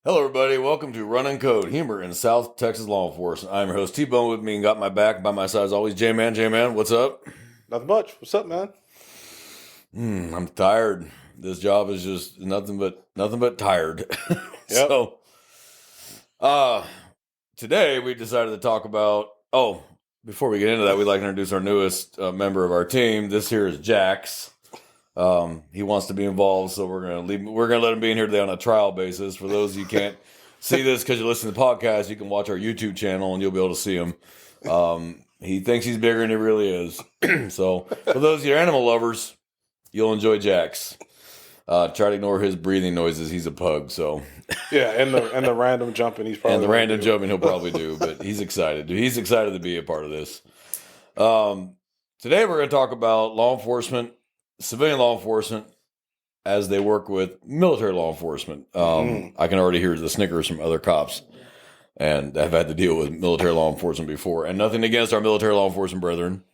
Hello, everybody. Welcome to Run and Code, humor in South Texas law enforcement. I'm your host, T-Bone. With me and got my back by my side as always, J-Man. J-Man, what's up? Nothing much. What's up, man? I'm tired. This job is just nothing but tired. Yep. So, today we decided to talk about. Oh, before we get into that, we'd like to introduce our newest member of our team. This here is Jax. He wants to be involved, so we're gonna let him be in here today on a trial basis. For those of you who can't see this because you listen to the podcast, you can watch our YouTube channel and you'll be able to see him. He thinks he's bigger than he really is. So for those of you animal lovers, you'll enjoy Jax. Try to ignore his breathing noises. He's a pug, so Yeah, and the random jumping. He's probably and the random jumping he'll probably do, but he's excited. He's excited to be a part of this. Today we're going to talk about law enforcement, civilian law enforcement, as they work with military law enforcement. I can already hear the snickers from other cops, and I've had to deal with military law enforcement before. And nothing against our military law enforcement brethren.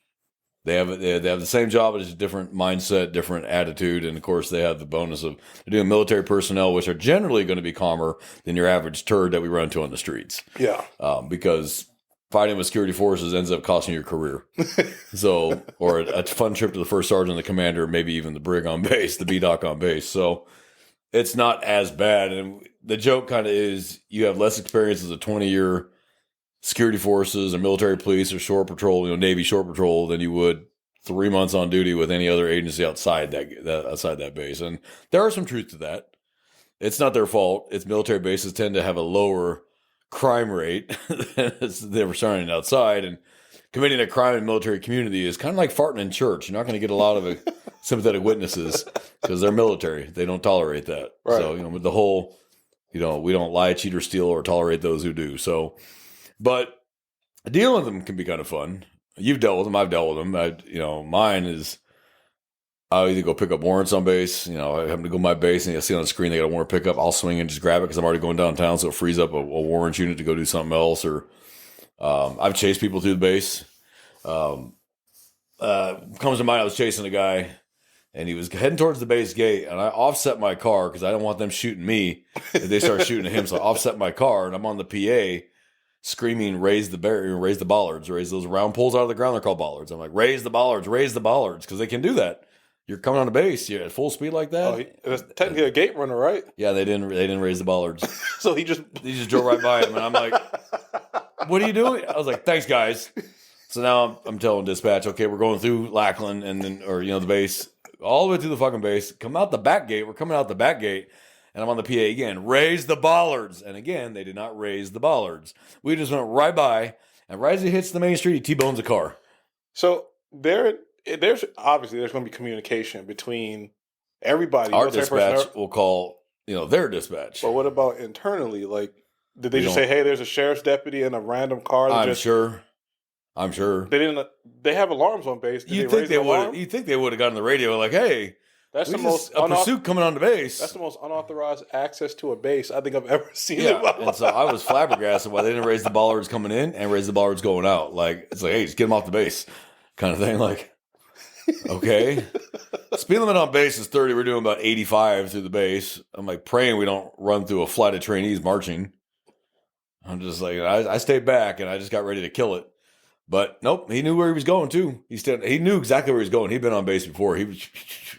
They have the same job, but it's a different mindset, different attitude, and of course they have the bonus of they're doing military personnel, which are generally going to be calmer than your average turd that we run into on the streets. Yeah. Because fighting with security forces ends up costing you your career. So, or a fun trip to the first sergeant, the commander, maybe even the brig on base, the B-doc on base. So it's not as bad. And the joke kind of is you have less experience as a 20-year security forces or military police or shore patrol, Navy shore patrol than you would 3 months on duty with any other agency outside that base. And there are some truth to that. It's not their fault. It's military bases tend to have a lower crime rate than they were starting outside, and committing a crime in military community is kind of like farting in church. You're not going to get a lot of sympathetic witnesses because they're military. They don't tolerate that. Right. So, with the whole, we don't lie, cheat, or steal or tolerate those who do. So, but dealing with them can be kind of fun. You've dealt with them. I've dealt with them. Mine is, I'll either go pick up warrants on base. I happen to go to my base and I see on the screen they got a warrant pickup. I'll swing and just grab it because I'm already going downtown, so it frees up a warrant unit to go do something else. Or I've chased people through the base. Comes to mind, I was chasing a guy and he was heading towards the base gate, and I offset my car because I don't want them shooting me if they start shooting at him. So I offset my car, and I'm on the PA screaming, raise the barrier, raise the bollards, raise those round poles out of the ground. They're called bollards. I'm like, raise the bollards, because they can do that. You're coming on the base, you're at full speed like that. That's technically a gate runner, right? Yeah, they didn't raise the bollards. So he just drove right by him, and I'm like, "What are you doing?" I was like, "Thanks, guys." So now I'm telling dispatch, okay, we're going through Lackland and then, the base, all the way through the fucking base. Come out the back gate. We're coming out the back gate, and I'm on the PA again. Raise the bollards, and again they did not raise the bollards. We just went right by, and right as he hits the main street, he T-bones a car. So there's obviously there's going to be communication between everybody. Our dispatch will call, their dispatch. But what about internally? Like, did they just say, "Hey, there's a sheriff's deputy in a random car"? I'm sure. They didn't. They have alarms on base. You think they would? You think they would have gotten the radio like, "Hey, that's the most pursuit coming on the base." That's the most unauthorized access to a base I think I've ever seen. Yeah, and so I was flabbergasted why they didn't raise the bollards coming in and raise the bollards going out. Like, it's like, hey, just get them off the base, kind of thing. Like, okay, speed limit on base is 30. We're doing about 85 through the base. I'm like praying we don't run through a flight of trainees marching. I'm just like, I stayed back and I just got ready to kill it. But nope, he knew where he was going too. He knew exactly where he was going. He'd been on base before. He was,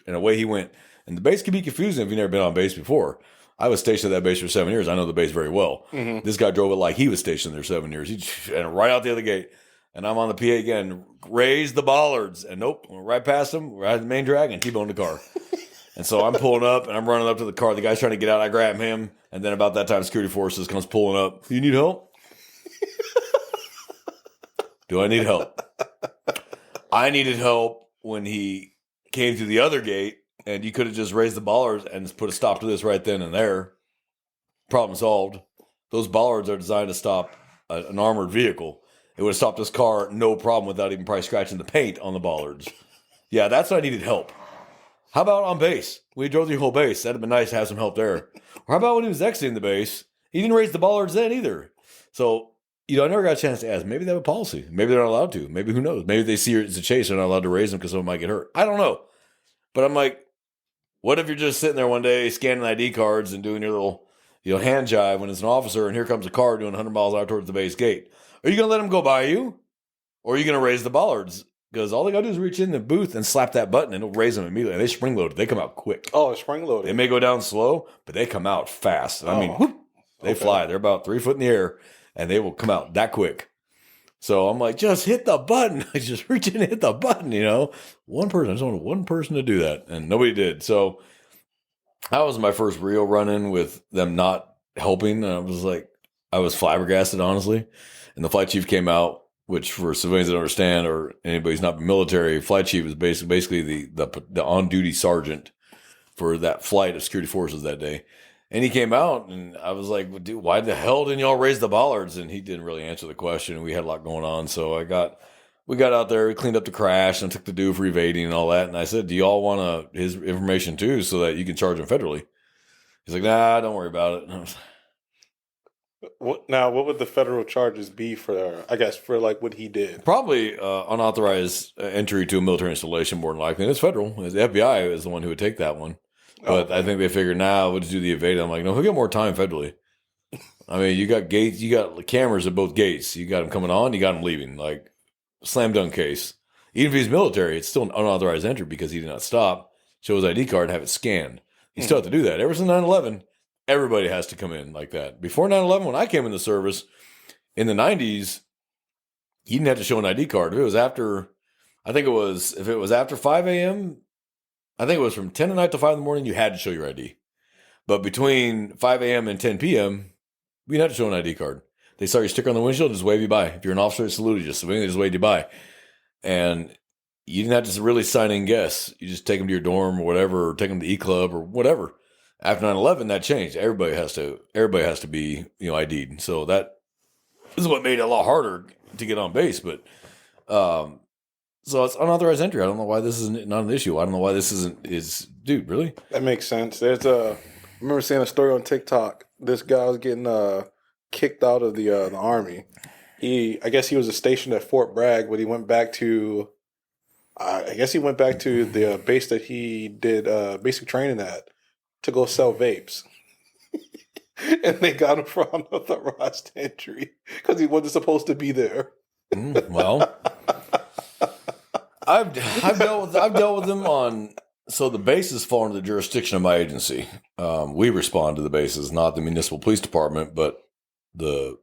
and away he went. And the base can be confusing if you've never been on base before. I was stationed at that base for 7 years. I know the base very well. Mm-hmm. This guy drove it like he was stationed there 7 years. And right out the other gate. And I'm on the PA again. Raise the bollards. And nope, went right past him. Right at the main drag and T-boned the car. And so I'm pulling up and I'm running up to the car. The guy's trying to get out. I grab him. And then about that time, security forces comes pulling up. You need help? Do I need help? I needed help when he came through the other gate, and you could have just raised the bollards and put a stop to this right then and there. Problem solved. Those bollards are designed to stop an armored vehicle. It would have stopped this car no problem without even probably scratching the paint on the bollards. Yeah, that's what I needed help. How about on base? We drove the whole base. That'd have been nice to have some help there. Or how about when he was exiting the base? He didn't raise the bollards then either. So, I never got a chance to ask. Maybe they have a policy. Maybe they're not allowed to. Maybe who knows? Maybe they see it's a chase. They're not allowed to raise them because someone might get hurt. I don't know. But I'm like, what if you're just sitting there one day scanning ID cards and doing your little hand jive when it's an officer and here comes a car doing 100 miles an hour towards the base gate. Are you going to let him go by you? Or are you going to raise the bollards? Because all they got to do is reach in the booth and slap that button and it'll raise them immediately. And they spring loaded. They come out quick. Oh, spring loaded. They may go down slow, but they come out fast. I mean, whoop, they fly. They're about 3 foot in the air and they will come out that quick. So I'm like, just hit the button. I just reach in and hit the button, One person. I just wanted one person to do that. And nobody did. So that was my first real run-in with them not helping. And I was flabbergasted, honestly. And the flight chief came out, which for civilians that don't understand or anybody who's not been military, flight chief is basically the on-duty sergeant for that flight of security forces that day. And he came out and I was like, well, dude, why the hell didn't y'all raise the bollards? And he didn't really answer the question. We had a lot going on. So we got out there, we cleaned up the crash and took the due for evading and all that. And I said, do y'all want his information too so that you can charge him federally? He's like, nah, don't worry about it. And I was Now, what would the federal charges be for what he did? Probably unauthorized entry to a military installation, more than likely. And it's federal. The FBI is the one who would take that one. But I think they figured, we'll just do the evade. I'm like, no, he'll get more time federally. I mean, you got gates, you got cameras at both gates. You got him coming on, you got him leaving. Like, slam dunk case. Even if he's military, it's still an unauthorized entry because he did not stop, show his ID card, and have it scanned. He still have to do that. Ever since 9/11, everybody has to come in like that. Before 9/11, when I came in the service in the 90s, you didn't have to show an ID card. If it was after 5 a.m., I think it was from 10 at night to 5 in the morning, you had to show your ID. But between 5 a.m. and 10 p.m., we didn't have to show an ID card. They saw your sticker on the windshield, just wave you by. If you're an officer, they saluted you. Civilian, they just waved you by. And you didn't have to really sign in guests. You just take them to your dorm or whatever, or take them to E-Club or whatever. After 9/11, that changed. Everybody has to be, ID'd. So that is what made it a lot harder to get on base. But so it's unauthorized entry. I don't know why this is not an issue. I don't know why this dude, really? That makes sense. I remember seeing a story on TikTok. This guy was getting kicked out of the Army. I guess he was stationed at Fort Bragg, but he went back to, the base that he did basic training at to go sell vapes. And they got him for unauthorized entry because he wasn't supposed to be there. Well, I've dealt with them on. So the bases fall under the jurisdiction of my agency. We respond to the bases, not the municipal police department, but the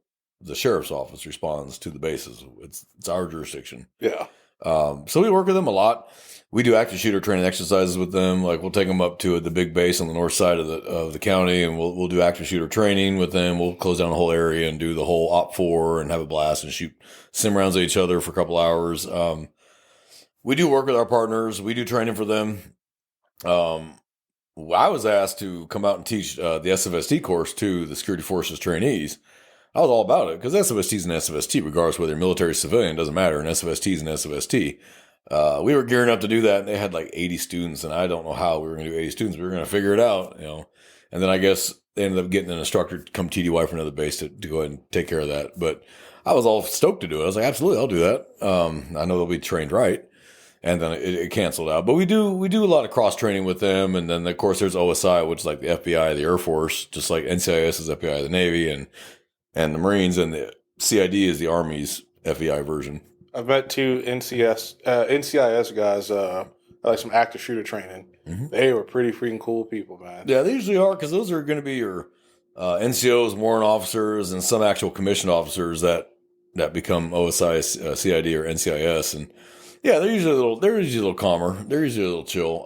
sheriff's office responds to the bases. It's our jurisdiction. Yeah. So we work with them a lot. We do active shooter training exercises with them. Like we'll take them up to the big base on the north side of the county, and we'll do active shooter training with them. We'll close down the whole area and do the whole OP4 and have a blast and shoot sim rounds at each other for a couple hours. We do work with our partners. We do training for them. I was asked to come out and teach the SFST course to the security forces trainees. I was all about it because SFST is an SFST, regardless whether you're military or civilian, it doesn't matter. An SFST is an SFST. We were gearing up to do that, and they had like 80 students, and I don't know how we were going to do 80 students. We were going to figure it out, And then I guess they ended up getting an instructor to come TDY for another base to go ahead and take care of that. But I was all stoked to do it. I was like, absolutely, I'll do that. I know they'll be trained right. And then it canceled out. But we do a lot of cross training with them. And then, of course, there's OSI, which is like the FBI, the Air Force, just like NCIS is FBI, the Navy, and the Marines. And the CID is the Army's FBI version. I've met two NCIS guys, like some active shooter training. Mm-hmm. They were pretty freaking cool people, man. Yeah, they usually are, because those are going to be your NCOs, warrant officers, and some actual commissioned officers that become OSI, CID, or NCIS. And yeah, they're usually a little calmer. They're usually a little chill.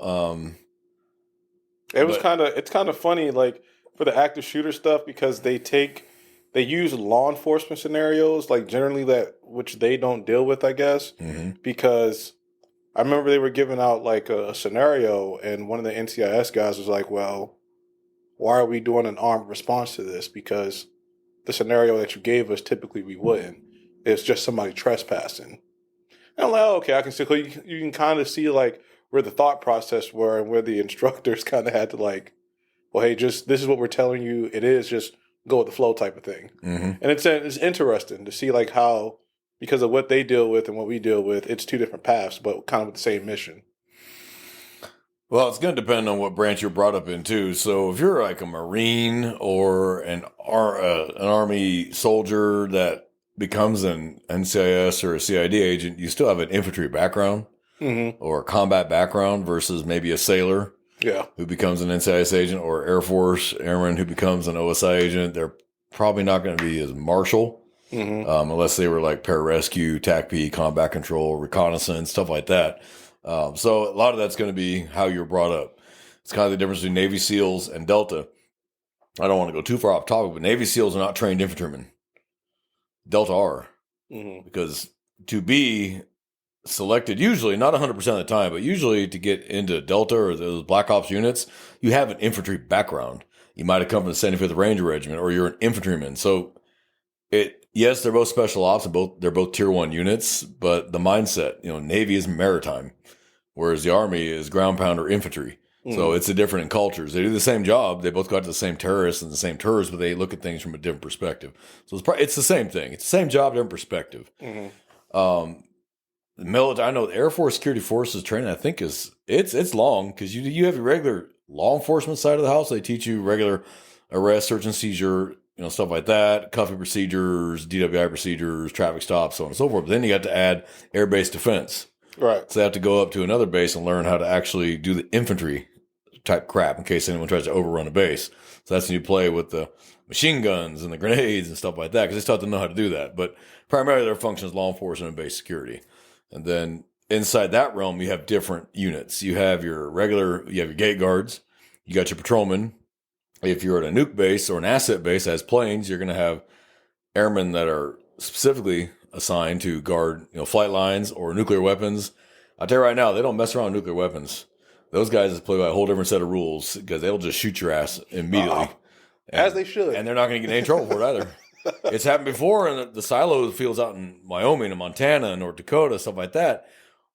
It's kind of funny, like for the active shooter stuff, because they use law enforcement scenarios, like generally which they don't deal with, I guess, mm-hmm. Because I remember they were giving out like a scenario, and one of the NCIS guys was like, well, why are we doing an armed response to this? Because the scenario that you gave us, typically we wouldn't. It's just somebody trespassing. And I'm like, oh, okay, I can see. You can kind of see like where the thought process were and where the instructors kind of had to like, well, hey, this is what we're telling you. It is just go with the flow type of thing. Mm-hmm. And it's interesting to see like how, because of what they deal with and what we deal with, it's two different paths, but kind of with the same mission. Well, it's going to depend on what branch you're brought up in too. So if you're like a Marine or an Army soldier that becomes an NCIS or a CID agent, you still have an infantry background or a combat background versus maybe a sailor who becomes an NCIS agent or Air Force airman who becomes an OSI agent. They're probably not going to be as martial unless they were like pararescue, TACP, combat control, reconnaissance, stuff like that. So a lot of that's going to be how you're brought up. It's kind of the difference between Navy SEALs and Delta. I don't want to go too far off topic, but Navy SEALs are not trained infantrymen. Delta are. Because to be selected, usually, not 100% of the time, but usually to get into Delta or those Black Ops units, you have an infantry background. You might have come from the 75th Ranger Regiment or you're an infantryman. So yes, they're both special ops and they're both tier 1 units, but the mindset, Navy is maritime, whereas the Army is ground pounder infantry. So it's a different in cultures. They do the same job. They both go out to the same terrorists and the same tourists, but they look at things from a different perspective. So it's the same thing. It's the same job, different perspective. The military, I know the Air Force Security Forces training, I think it's long because you have your regular law enforcement side of the house. They teach you regular arrest, search and seizure, stuff like that, cuffing procedures, DWI procedures, traffic stops, so on and so forth. But then you got to add air base defense. Right. So they have to go up to another base and learn how to actually do the infantry type crap in case anyone tries to overrun a base. So that's when you play with the machine guns and the grenades and stuff like that because they still have to know how to do that. But primarily their function is law enforcement and base security. And then inside that realm, you have different units. You have your gate guards. You got your patrolmen. If you're at a nuke base or an asset base that has planes, you're going to have airmen that are specifically assigned to guard, flight lines or nuclear weapons. I'll tell you right now, they don't mess around with nuclear weapons. Those guys play by a whole different set of rules because they'll just shoot your ass immediately. As they should. And they're not going to get in any trouble for it either. It's happened before in the silo fields out in Wyoming and Montana and North Dakota, stuff like that,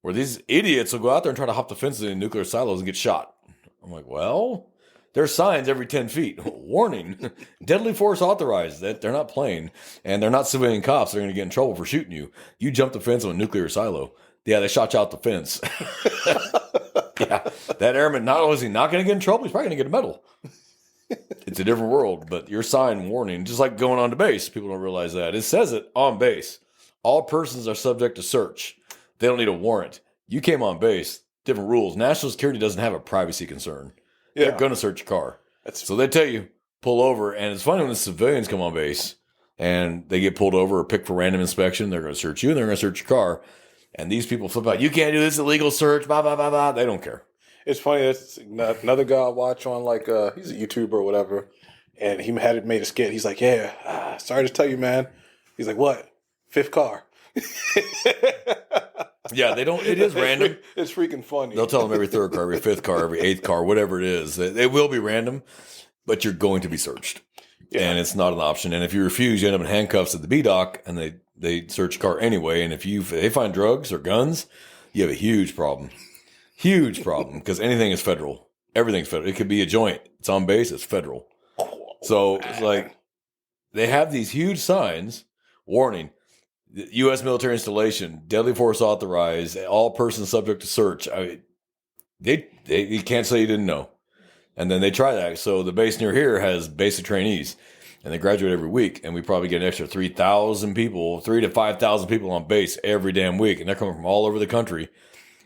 where these idiots will go out there and try to hop the fences in nuclear silos and get shot. I'm like, well, there's signs every 10 feet. Warning, deadly force authorized. That they're not playing, and they're not civilian cops. They're going to get in trouble for shooting you. You jumped the fence on a nuclear silo. Yeah, they shot you out the fence. Yeah, that airman, not only is he not going to get in trouble, he's probably going to get a medal. It's a different world, but your sign warning, just like going on to base, people don't realize that. It says it on base. All persons are subject to search. They don't need a warrant. You came on base, different rules. National security doesn't have a privacy concern. Yeah. They're going to search your car. So they tell you, pull over. And it's funny when the civilians come on base and they get pulled over or picked for random inspection. They're going to search you and they're going to search your car. And these people flip out, you can't do this illegal search, blah, blah, blah, blah. They don't care. It's funny. That's another guy I watch on he's a YouTuber or whatever. And he made a skit. He's like, yeah, sorry to tell you, man. He's like, what? 5th car. Yeah, they don't. It is random. It's freaking funny. They'll tell them every 3rd car, every 5th car, every 8th car, whatever it is. They will be random, but you're going to be searched. Yeah. And it's not an option. And if you refuse, you end up in handcuffs at the B-Dock, and they search your car anyway. And if they find drugs or guns, you have a huge problem. Huge problem, because anything is federal. Everything's federal. It could be a joint. It's on base. It's federal. So it's like they have these huge signs, warning, U.S. military installation, deadly force authorized, all persons subject to search. You can't say you didn't know. And then they try that. So the base near here has basic trainees, and they graduate every week. And we probably get an extra 3,000 people, 3,000 to 5,000 people on base every damn week. And they're coming from all over the country.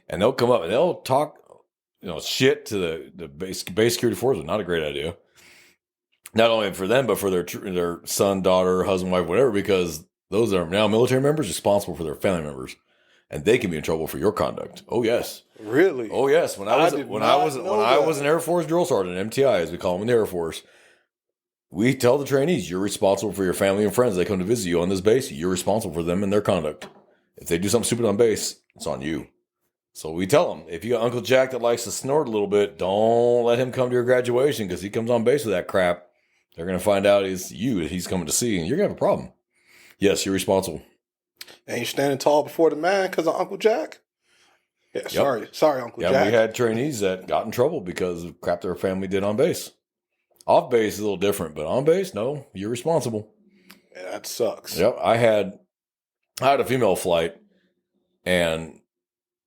And they'll come up and they'll talk, shit to the base security forces. Not a great idea. Not only for them, but for their son, daughter, husband, wife, whatever, because those are now military members responsible for their family members, and they can be in trouble for your conduct. Oh yes, really? Oh yes. When I was an Air Force drill sergeant, MTI as we call them in the Air Force, we tell the trainees you're responsible for your family and friends. They come to visit you on this base. You're responsible for them and their conduct. If they do something stupid on base, it's on you. So we tell them, if you got Uncle Jack that likes to snort a little bit, don't let him come to your graduation because he comes on base with that crap. They're going to find out he's coming to see, and you're going to have a problem. Yes, you're responsible. And you're standing tall before the man because of Uncle Jack? Yeah, sorry, Uncle Jack. Yeah, we had trainees that got in trouble because of crap their family did on base. Off base is a little different, but on base, no, you're responsible. Yeah, that sucks. Yep, I had a female flight, and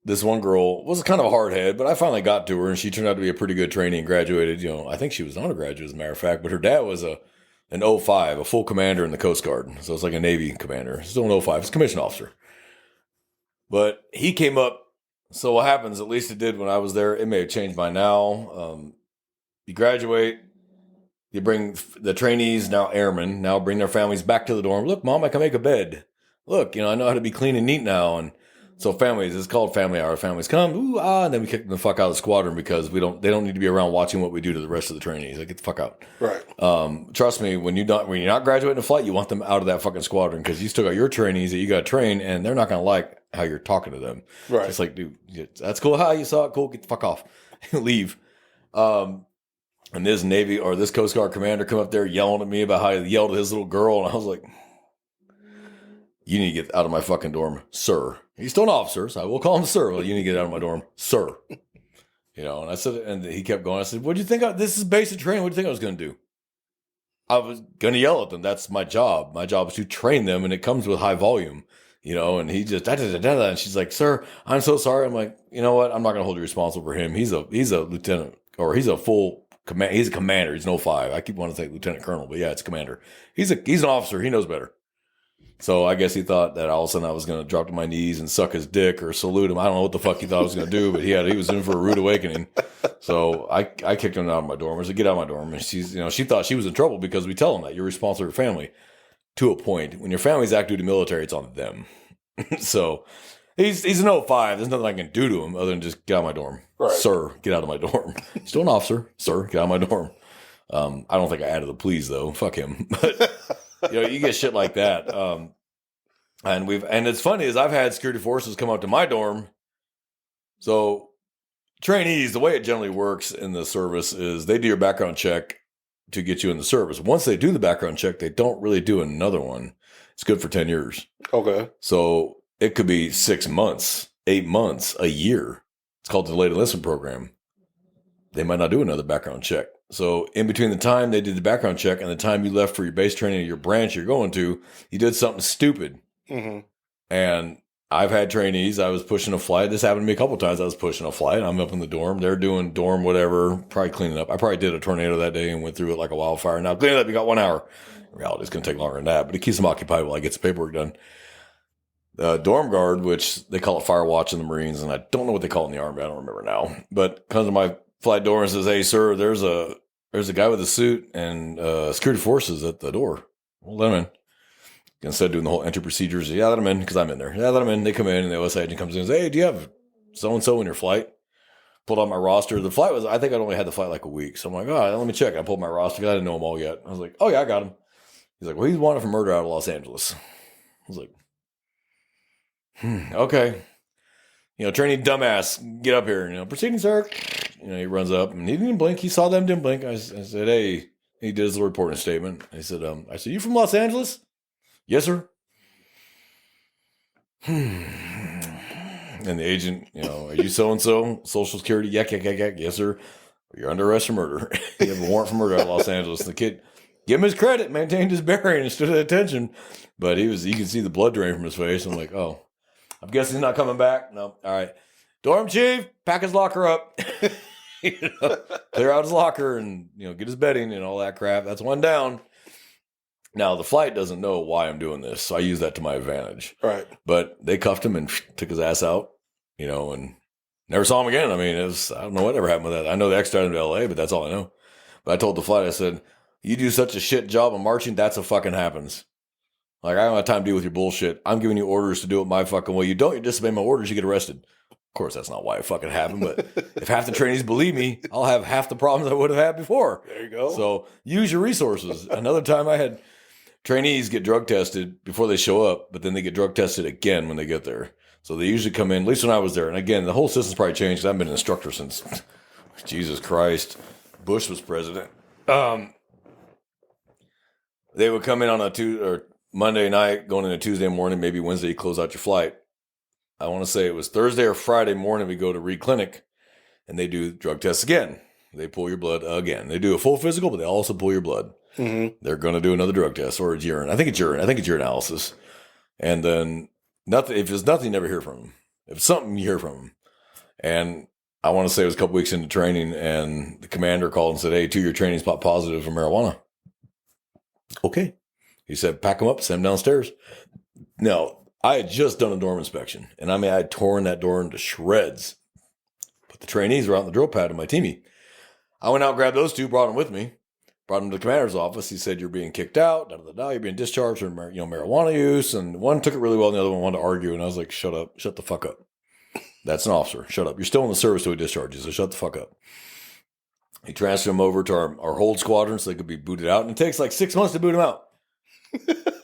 this one girl was kind of a hard head, but I finally got to her, and she turned out to be a pretty good trainee and graduated. You know, I think she was an undergraduate, as a matter of fact, but her dad was an '05, a full commander in the Coast Guard. So it's like a Navy commander. Still an '05. He's a commissioned officer. But he came up. So what happens, at least it did when I was there, it may have changed by now. You graduate, you bring the trainees, now airmen, now bring their families back to the dorm. Look, Mom, I can make a bed. Look, I know how to be clean and neat now. And so families, it's called family hour. Families come, ooh, and then we kick them the fuck out of the squadron because they don't need to be around watching what we do to the rest of the trainees. Like, get the fuck out. Right. Trust me, when you're not graduating a flight, you want them out of that fucking squadron because you still got your trainees that you got to train, and they're not going to like how you're talking to them. Right. It's like, dude, that's cool. How you saw it? Cool. Get the fuck off. Leave. And this Navy or this Coast Guard commander come up there yelling at me about how he yelled at his little girl, and I was like, you need to get out of my fucking dorm, sir. He's still an officer, so I will call him sir. Well, you need to get out of my dorm, sir. And I said, and he kept going. I said, what do you think? This is basic training. What do you think I was going to do? I was going to yell at them. That's my job. My job is to train them, and it comes with high volume, and he just, and she's like, sir, I'm so sorry. I'm like, you know what? I'm not going to hold you responsible for him. He's a lieutenant, or he's a full command. He's a commander. He's an 05. I keep wanting to say lieutenant colonel, but yeah, it's commander. He's an officer. He knows better. So I guess he thought that all of a sudden I was going to drop to my knees and suck his dick or salute him. I don't know what the fuck he thought I was going to do, but he was in for a rude awakening. So I kicked him out of my dorm. I said, get out of my dorm. And she thought she was in trouble because we tell them that you're responsible for your family to a point. When your family's active duty military, it's on them. So he's an 05. There's nothing I can do to him other than just get out of my dorm. Right. Sir, get out of my dorm. Still an officer. Sir, get out of my dorm. I don't think I added the please though. Fuck him. But you get shit like that. And it's funny is I've had security forces come out to my dorm. So trainees, the way it generally works in the service is they do your background check to get you in the service. Once they do the background check, they don't really do another one. It's good for 10 years. Okay. So it could be 6 months, 8 months, a year. It's called the delayed enlistment program. They might not do another background check. So in between the time they did the background check and the time you left for your base training or your branch you're going to, you did something stupid. Mm-hmm. And I've had trainees. I was pushing a flight. This happened to me a couple of times. I was pushing a flight. I'm up in the dorm. They're doing dorm whatever, probably cleaning up. I probably did a tornado that day and went through it like a wildfire. Now cleaning up, you got 1 hour. In reality, it's going to take longer than that, but it keeps them occupied while I get some paperwork done. Dorm guard, which they call it fire watch in the Marines, and I don't know what they call it in the Army. I don't remember now. But comes to my flight door and says, "Hey, sir, there's a guy with a suit and security forces at the door. Well, let him in." Instead of doing the whole entry procedures, yeah, let him in because I'm in there. Yeah, let him in. They come in and the OS agent comes in and says, "Hey, do you have so-and-so in your flight?" Pulled out my roster. The flight was, I think I'd only had the flight like a week. So I'm like, all right, let me check. I pulled my roster because I didn't know them all yet. I was like, oh yeah, I got him. He's like, well, he's wanted for murder out of Los Angeles. I was like, okay. Trainee dumbass, get up here. Proceeding, sir. He runs up and he didn't blink. He saw them, didn't blink. I said, hey, he did his little reporting statement. He said, I said, you from Los Angeles? Yes, sir. And the agent, are you so-and-so? Social Security? Yeah. Yes, sir. You're under arrest for murder. You have a warrant for murder out of Los Angeles. The kid, give him his credit, maintained his bearing and stood at attention. But you can see the blood drain from his face. I'm like, oh, I'm guessing he's not coming back. No. All right. Dorm chief, pack his locker up. Clear out his locker and, get his bedding and all that crap. That's one down. Now, the flight doesn't know why I'm doing this, so I use that to my advantage. Right. But they cuffed him and took his ass out, and never saw him again. I mean, I don't know whatever happened with that. I know they extradited him to L.A., but that's all I know. But I told the flight, I said, you do such a shit job of marching, that's what fucking happens. Like, I don't have time to deal with your bullshit. I'm giving you orders to do it my fucking way. You don't, you disobey my orders, you get arrested. Of course, that's not why it fucking happened, but if half the trainees believe me, I'll have half the problems I would have had before. There you go. So use your resources. Another time I had trainees get drug tested before they show up, but then they get drug tested again when they get there. So they usually come in, at least when I was there. And again, the whole system's probably changed because I've been an instructor since, Jesus Christ, Bush was president. They would come in on a Monday night, going into Tuesday morning, maybe Wednesday, you close out your flight. I want to say it was Thursday or Friday morning, we go to Reed Clinic, and they do drug tests again. They pull your blood again. They do a full physical, but they also pull your blood. Mm-hmm. They're going to do another drug test or it's urine. I think it's urine. I think it's urinalysis. And then nothing. If there's nothing, you never hear from them. If it's something, you hear from them. And I want to say it was a couple weeks into training, and the commander called and said, "Hey, 2 of your training spot positive for marijuana." Okay. He said, "Pack them up, send them downstairs." Now, I had just done a dorm inspection, and I had torn that dorm to shreds. But the trainees were out on the drill pad in my teamie. I went out, grabbed those 2, brought them with me, brought them to the commander's office. He said, "You're being kicked out, you're being discharged for marijuana use." And one took it really well, and the other one wanted to argue. And I was like, "Shut up, shut the fuck up. That's an officer. Shut up. You're still in the service till he discharges, so shut the fuck up." He transferred them over to our hold squadron so they could be booted out. And it takes like 6 months to boot them out.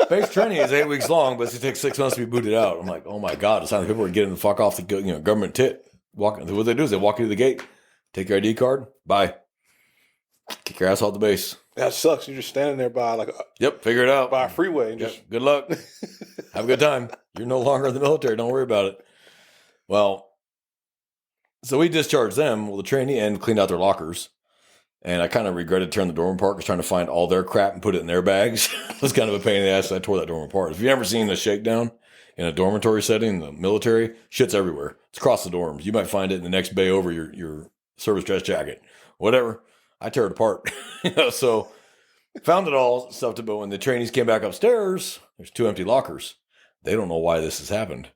Base training is 8 weeks long, but it takes 6 months to be booted out. I'm like, oh my God, it's time people are getting the fuck off the government tit. What they do is they walk you to the gate, take your ID card, bye. Kick your ass off the base. That sucks. You're just standing there by yep, figure it out. By a freeway. And just good luck. Have a good time. You're no longer in the military. Don't worry about it. Well, so we discharged them. Well, the trainee and cleaned out their lockers. And I kind of regretted tearing the dorm apart because trying to find all their crap and put it in their bags was kind of a pain in the ass. So I tore that dorm apart. If you've ever seen a shakedown in a dormitory setting, in the military, shit's everywhere. It's across the dorms. You might find it in the next bay over your service dress jacket. Whatever. I tear it apart. So found it all, stuffed it. But when the trainees came back upstairs, there's 2 empty lockers. They don't know why this has happened.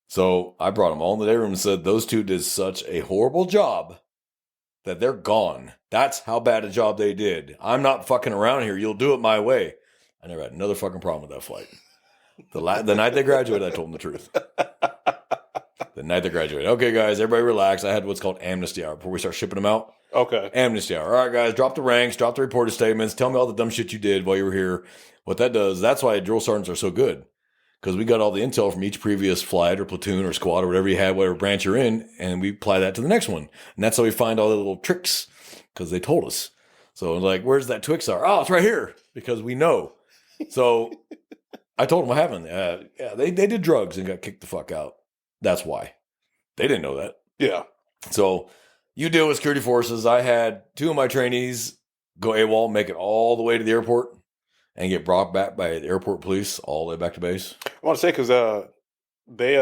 So I brought them all in the day room and said, those 2 did such a horrible job that they're gone. That's how bad a job they did. I'm not fucking around here. You'll do it my way. I never had another fucking problem with that flight. The night they graduated, I told them the truth. The night they graduated. Okay, guys, everybody relax. I had what's called amnesty hour before we start shipping them out. Okay. Amnesty hour. All right, guys, drop the ranks, drop the reported statements. Tell me all the dumb shit you did while you were here. What that does, that's why drill sergeants are so good. Because we got all the intel from each previous flight or platoon or squad or whatever you had, whatever branch you're in, and we apply that to the next one. And that's how we find all the little tricks, because they told us. So like, where's that Twix are? Oh, it's right here, because we know. So I told them what happened. Yeah, they did drugs and got kicked the fuck out. That's why. They didn't know that. Yeah. So you deal with security forces. I had 2 of my trainees go AWOL, make it all the way to the airport, and get brought back by the airport police all the way back to base. I want to say because they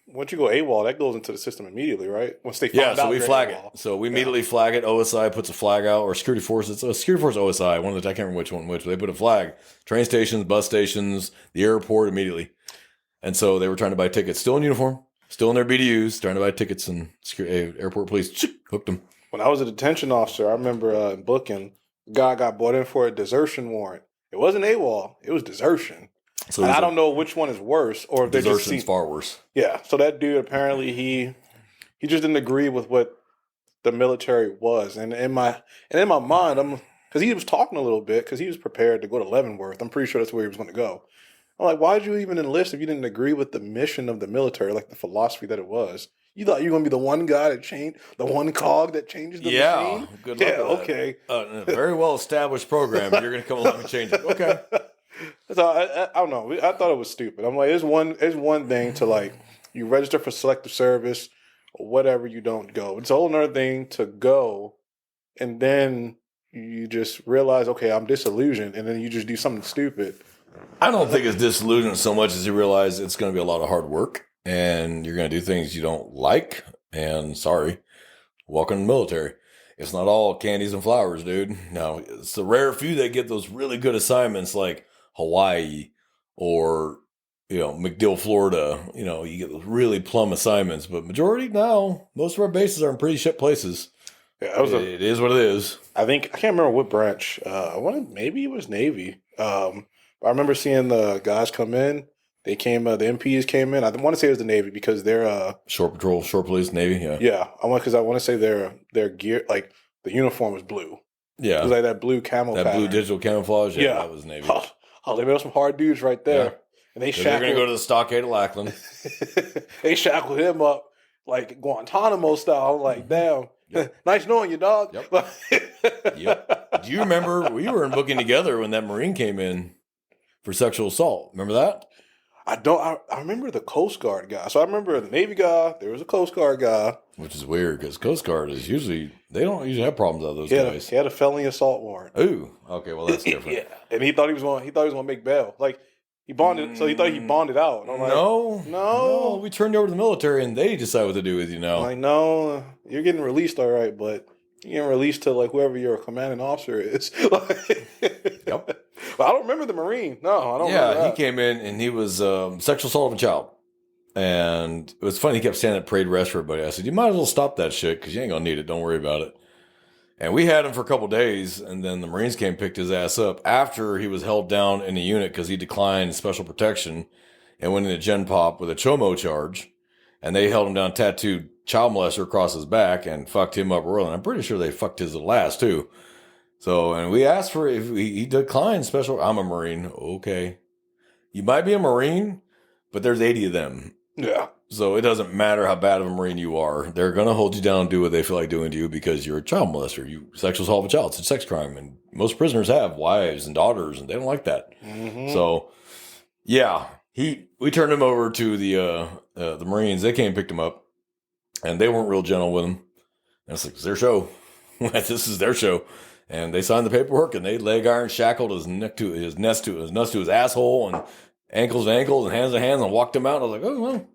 once you go AWOL, that goes into the system immediately, right? Once they find out. Yeah, so we flag AWOL. it. So we immediately flag it. OSI puts a flag out, or security force. It's a security force OSI. One of the I can't remember which one, but they put a flag. Train stations, bus stations, the airport immediately. And so they were trying to buy tickets, still in uniform, still in their BDUs, trying to buy tickets, and airport police hooked them. When I was a detention officer, I remember in booking, a guy got brought in for a desertion warrant. It wasn't AWOL. It was desertion. So and I don't know which one is worse, or if they just desertion's far worse. Yeah. So that dude apparently he just didn't agree with what the military was, and in my mind, because he was talking a little bit because he was prepared to go to Leavenworth. I'm pretty sure that's where he was going to go. I'm like, why did you even enlist if you didn't agree with the mission of the military, like the philosophy that it was? You thought you were going to be the one guy that changed, the one cog that changes the machine? Good luck with okay. In a very well-established program, you're going to come along and change it. Okay. So I don't know. I thought it was stupid. I'm like, it's one thing to like, you register for selective service or whatever, you don't go. It's a whole other thing to go and then you just realize, okay, I'm disillusioned, and then you just do something stupid. I don't think it's disillusionment so much as you realize it's going to be a lot of hard work. And you're going to do things you don't like. And sorry, welcome to the military. It's not all candies and flowers, dude. No, it's the rare few that get those really good assignments like Hawaii or, MacDill, Florida. You get those really plum assignments. But majority, no. Most of our bases are in pretty shit places. Yeah, it is what it is. I can't remember what branch. Maybe it was Navy. I remember seeing the guys come in. They came, the MPs came in. I want to say it was the Navy because they're shore patrol, shore police, Navy. Yeah, yeah. I want to say their gear, like the uniform was blue. Yeah, it was like that blue camo. That pattern. Blue digital camouflage. Yeah, that was Navy. Oh, they made some hard dudes right there, and they're going to go to the stockade of Lackland. They shackled him up like Guantanamo style. I'm like, damn, nice knowing you, dog. Yep. Do you remember we were in booking together when that Marine came in for sexual assault? Remember that? I don't. I remember the Coast Guard guy. So I remember the Navy guy. There was a Coast Guard guy, which is weird because Coast Guard is they don't usually have problems out of those guys. He had a felony assault warrant. Ooh, okay, well that's different. Yeah, and he thought he was going to make bail. Like He bonded, so he thought he bonded out. And I'm like, no. We turned you over to the military, and they decide what to do with you now. I'm like, no, you're getting released, all right, but you're getting released to like whoever your commanding officer is. Yep. But I don't remember the Marine. No, I don't. Yeah, remember that. he came in and he was sexual assault of a child. And it was funny. He kept standing at parade rest for everybody. I said, you might as well stop that shit because you ain't going to need it. Don't worry about it. And we had him for a couple days. And then the Marines came and picked his ass up after he was held down in the unit because he declined special protection and went into Gen Pop with a Chomo charge. And they held him down, tattooed child molester across his back and fucked him up royal. And I'm pretty sure they fucked his ass too. So, and we asked for if he declined special. I'm a Marine. Okay. You might be a Marine, but there's 80 of them. Yeah. So it doesn't matter how bad of a Marine you are. They're going to hold you down and do what they feel like doing to you because you're a child molester. You sexual assault of a child. It's a sex crime. And most prisoners have wives and daughters, and they don't like that. Mm-hmm. So, yeah, we turned him over to the Marines. They came and picked him up, and they weren't real gentle with him. And it's like, it's their show. This is their show. And they signed the paperwork, and they leg iron shackled his neck to his nuts to his asshole, and ankles to ankles, and hands to hands, and walked him out. And I was like, oh well.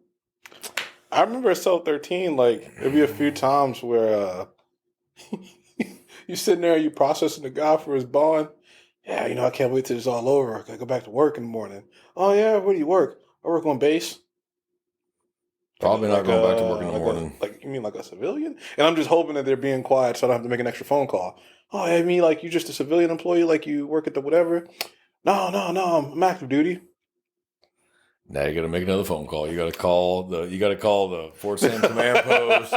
I remember at Cell 13, like there'd be a few times where you sitting there, you processing the guy for his bond. Yeah, I can't wait till it's all over. I gotta go back to work in the morning. Oh yeah, where do you work? I work on base. Probably not going back to work in the morning. Like you mean like a civilian? And I'm just hoping that they're being quiet so I don't have to make an extra phone call. Oh, I mean like you just a civilian employee, like you work at the whatever. No, I'm active duty. Now you got to make another phone call. You got to call the Fort Sam command post.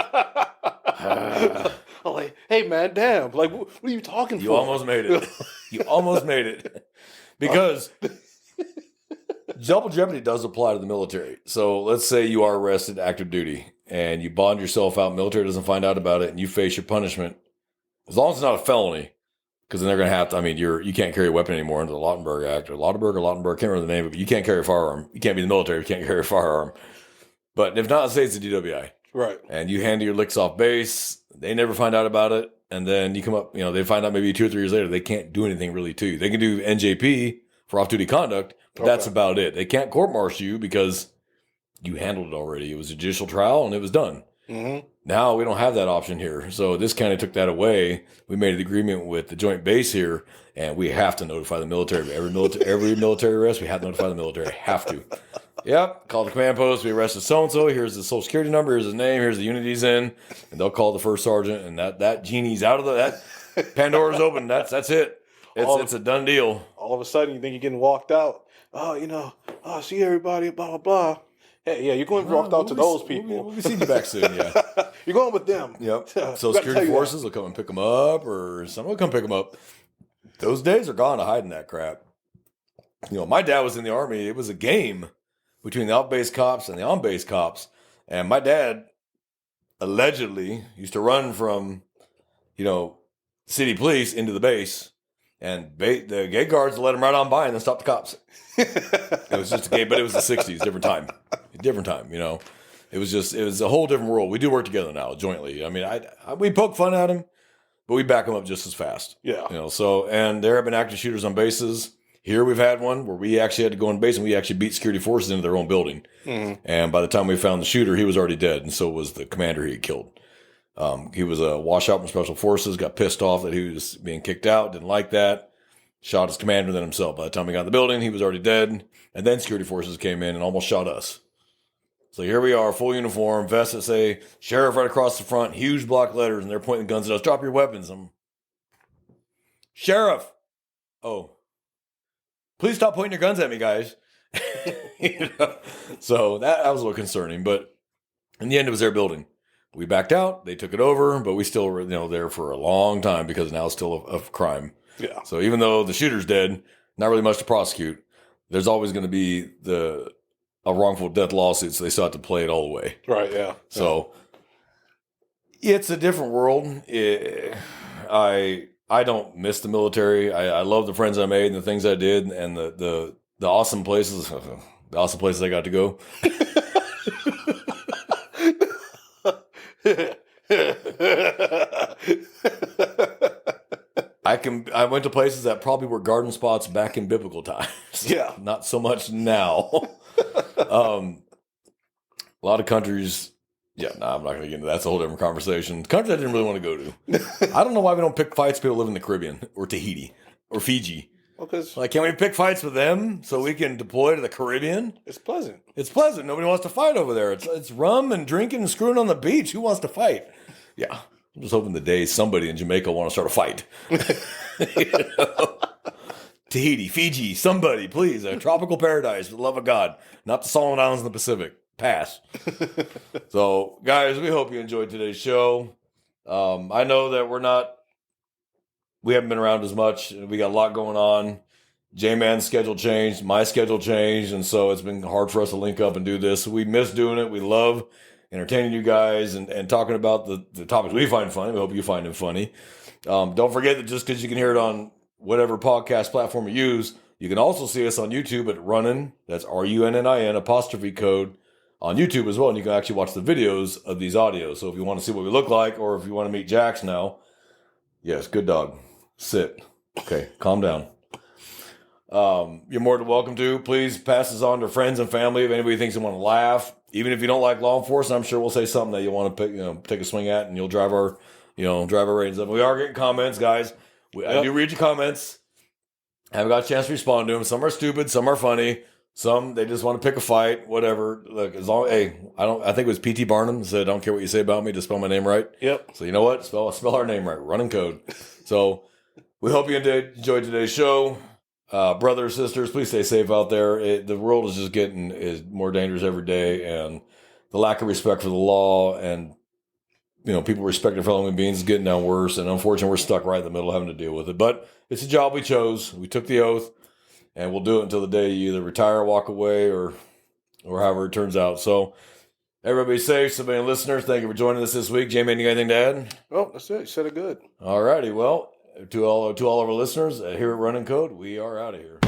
I'm like, hey man, damn! Like, what are you talking for? You almost made it. You almost made it because double jeopardy does apply to the military. So let's say you are arrested active duty and you bond yourself out. Military doesn't find out about it, and you face your punishment. As long as it's not a felony, because then they're going to have to. I mean, you can't carry a weapon anymore under the Lautenberg Act or Lautenberg. Can't remember the name of it. But you can't carry a firearm. You can't be in the military. You can't carry a firearm. But if not, say it's a DWI. Right. And you hand your licks off base. They never find out about it. And then you come up, they find out maybe 2 or 3 years later. They can't do anything really to you. They can do NJP for off-duty conduct, but that's about it. They can't court-martial you because you handled it already. It was a judicial trial and it was done. Mm-hmm. Now we don't have that option here. So this kind of took that away. We made an agreement with the joint base here, and we have to notify the military. Every military arrest, we have to notify the military. Have to. Yep. Call the command post. We arrested so-and-so. Here's the social security number. Here's his name. Here's the unit he's in. And they'll call the first sergeant, and that genie's out of that Pandora's open. That's it. It's a done deal. All of a sudden, you think you're getting walked out. Oh, see everybody, blah, blah, blah. Hey, yeah, you're going walked out to those people. We'll be seeing you back soon, yeah. You're going with them. Yep. So security forces will come and pick them up, or someone will come pick them up. Those days are gone to hiding that crap. My dad was in the Army. It was a game between the off-base cops and the on-base cops. And my dad allegedly used to run from, city police into the base. And the gate guards let him right on by and then stop the cops. It was just a game, but it was the 60s, different time. It was a whole different world. We do work together now, jointly. I mean, we poke fun at him, but we back him up just as fast. Yeah. And there have been active shooters on bases. Here we've had one where we actually had to go on base and we actually beat security forces into their own building. Mm-hmm. And by the time we found the shooter, he was already dead. And so was the commander he had killed. He was a washout from special forces, got pissed off that he was being kicked out, didn't like that, shot his commander then himself. By the time we got in the building, he was already dead. And then security forces came in and almost shot us. So here we are, full uniform, vests that say sheriff right across the front, huge block letters, and they're pointing guns at us. Drop your weapons. Sheriff. Oh, please stop pointing your guns at me, guys. So that was a little concerning, but in the end, it was their building. We backed out. They took it over, but we still were, there for a long time because now it's still a crime. Yeah. So even though the shooter's dead, not really much to prosecute. There's always going to be a wrongful death lawsuit, so they still have to play it all the way. Right. Yeah. So it's a different world. I don't miss the military. I love the friends I made and the things I did and the awesome places. The awesome places I got to go. I went to places that probably were garden spots back in biblical times. Yeah. Not so much now. A lot of countries. Yeah, no, I'm not going to get into that. That's a whole different conversation. Countries I didn't really want to go to. I don't know why we don't pick fights with people who live in the Caribbean or Tahiti or Fiji. Because Can we pick fights with them so we can deploy to the Caribbean? it's pleasant. It's pleasant. Nobody wants to fight over there. It's rum and drinking and screwing on the beach. Who wants to fight? Yeah. I'm just hoping the day somebody in Jamaica want to start a fight. Tahiti, Fiji, somebody, please. A tropical paradise for the love of God. Not the Solomon Islands in the Pacific. Pass. So, guys, we hope you enjoyed today's show. I know that we haven't been around as much. We got a lot going on. J-Man's schedule changed. My schedule changed. And so it's been hard for us to link up and do this. We miss doing it. We love entertaining you guys and talking about the topics we find funny. We hope you find them funny. Don't forget that just because you can hear it on whatever podcast platform you use, you can also see us on YouTube at Runnin'. That's RUNNIN apostrophe code on YouTube as well. And you can actually watch the videos of these audios. So if you want to see what we look like, or if you want to meet Jax now, yes, good dog. Sit. Okay, calm down. You're more than welcome to. Please pass this on to friends and family. If anybody thinks they want to laugh, even if you don't like law enforcement, I'm sure we'll say something that you want to pick, take a swing at, and you'll drive our ratings up. We are getting comments, guys. I do read your comments. I haven't got a chance to respond to them. Some are stupid, some are funny, some they just want to pick a fight. Whatever. Look, as long I think it was P.T. Barnum said, "I don't care what you say about me, just spell my name right." Yep. So you know what? Spell our name right. Running code. So we hope you enjoyed today's show. Brothers, sisters, please stay safe out there. The world is just is more dangerous every day, and the lack of respect for the law and people respecting fellow human beings is getting down worse. And unfortunately, we're stuck right in the middle having to deal with it. But it's a job we chose. We took the oath, and we'll do it until the day you either retire, walk away, or however it turns out. So everybody safe. So many listeners, thank you for joining us this week. J-Man, you got anything to add? Oh, that's it. You said it good. All righty. Well, to all of our listeners here at Running Code, we are out of here.